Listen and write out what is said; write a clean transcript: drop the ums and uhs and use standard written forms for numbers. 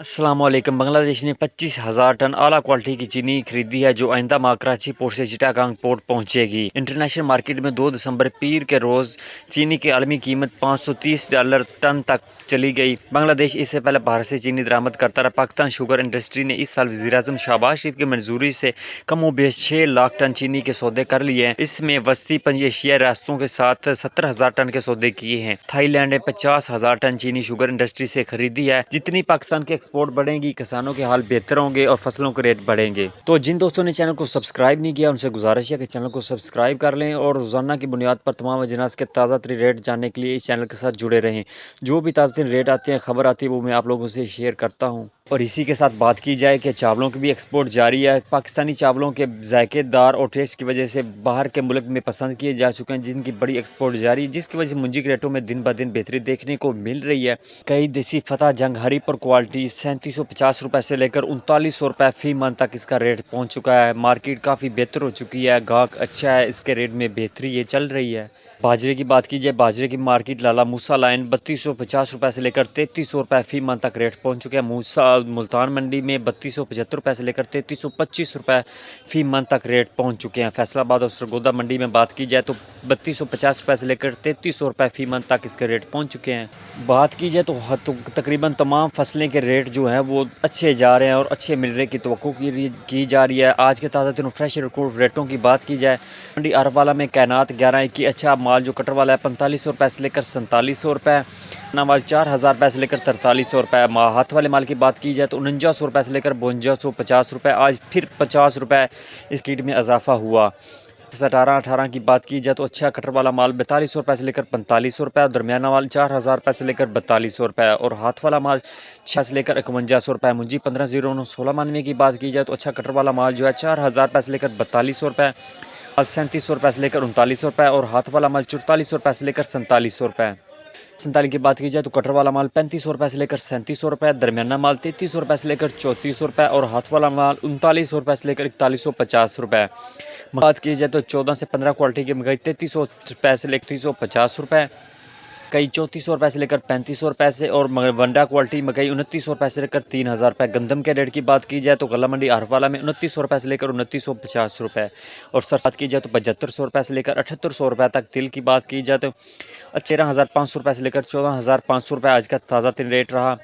अस्सलाम वालेकुम। बांग्लादेश ने 25,000 टन आला क्वालिटी की चीनी खरीदी है, जो आइंदा माह कराची पोर्ट से चिटागांग पोर्ट पहुंचेगी। इंटरनेशनल मार्केट में 2 दिसंबर पीर के रोज़ चीनी की आलमी कीमत $530 टन तक चली गई। बांग्लादेश इससे पहले भारत से चीनी दरामद करता रहा। पाकिस्तान शुगर इंडस्ट्री ने इस साल वज़ीर-ए-आज़म शहबाज शरीफ की मंजूरी से कमोबेश 6 लाख टन चीनी के सौदे कर लिए हैं। इसमें वस्ती पंज एशियाई रियासतों के साथ 70,000 टन के सौदे किए हैं। थाईलैंड ने 50,000 टन चीनी शुगर इंडस्ट्री से खरीदी है। जितनी पाकिस्तान के एक्सपोर्ट बढ़ेंगी, किसानों के हाल बेहतर होंगे और फसलों के रेट बढ़ेंगे। तो जिन दोस्तों ने चैनल को सब्सक्राइब नहीं किया, उनसे गुजारिश है कि चैनल को सब्सक्राइब कर लें और रोजाना की बुनियाद पर तमाम अजनास के ताज़ा तरीन रेट जानने के लिए इस चैनल के साथ जुड़े रहें। जो भी ताज़ा तरीन रेट आते हैं, खबर आती है, वो मैं आप लोगों से शेयर करता हूँ। और इसी के साथ बात की जाए कि चावलों की भी एक्सपोर्ट जारी है। पाकिस्तानी चावलों के जायकेदार और टेस्ट की वजह से बाहर के मुल्क में पसंद किए जा चुके हैं, जिनकी बड़ी एक्सपोर्ट जारी है, जिसकी वजह से मुंजी के रेटों में दिन ब दिन बेहतरी देखने को मिल रही है। कई देसी फतह जंग हरी पर क्वालिटी 3750 रुपये से लेकर 3900 रुपये फी मन तक इसका रेट पहुंच चुका है। मार्केट काफ़ी बेहतर हो चुकी है, गाहक अच्छा है, इसके रेट में बेहतरी ये चल रही है। बाजरे की बात की जाए, बाजरे की मार्केट लाला मूसा लाइन 3250 रुपये से लेकर 3300 रुपये फी मन तक रेट पहुंच चुके हैं। मूसा मुल्तान मंडी में 3275 रुपये से लेकर 3325 रुपये फी मन तक रेट पहुंच चुके हैं। फैसलाबाद और सरगोदा मंडी में बात की जाए तो 3250 रुपये से लेकर 3300 रुपये फी मन तक इसके रेट पहुंच चुके हैं। बात की जाए तो तकरीबन तमाम फसलें के रेट जो हैं वो अच्छे जा रहे हैं और अच्छे मिलने की तवक्को की जा रही है। आज के ताज़ा तरीन फ्रेश रेटों की बात की जाए, मंडी अरवाला में कैनात 11 अच्छा माल जो कटर वाला है 4500 रुपये से लेकर 4700 रुपये, ना माल 4000 रुपये से लेकर 4300 रुपये। हाथ वाले माल की बात की जाए तो 4900 रुपये से लेकर 5250 रुपये। आज फिर 50 रुपये इस कीट में इजाफा हुआ। 18 की बात की जाए तो अच्छा कटर वाला माल 4200 रुपये से लेकर 4500 रुपये, दरमियाना माल 4000 रुपये से लेकर 4200 रुपये और हाथ वाला माल 6 से लेकर 5100 रुपये। मुंजी 150916 की बात की जाए तो अच्छा कटर वाला माल जो है 4000 रुपये से लेकर 4200 रुपये, 3700 रुपये से लेकर 3900 रुपये और हाथ वाला माल 4400 रुपये से लेकर 4700 रुपये। 47 की बात की जाए तो कटर वाला माल 3500 रुपये से लेकर 3700 रुपये, दरमियाना माल 3300 रुपये से लेकर 3400 रुपये और हाथ वाला माल 3900 रुपये से लेकर 4150 रुपये। बात की जाए तो 14 से 15 क्वालिटी की मकई 3300 रुपये से लेकर 3350 रुपये, कई 3400 रुपये से लेकर 3500 रुपये से और वंडा क्वालिटी मकई 2900 रुपये से लेकर 3000 रुपये। गंदम के रेट की बात की जाए तो गला मंडी आरवाला में 2900 रुपये से लेकर 2950 रुपये और सरसात की जाए तो 7500 रुपये से लेकर 7800 रुपये तक। तिल की बात की जाए तो 13,500 रुपये से लेकर 14,500 रुपये आज का ताज़ा तरीन रेट रहा।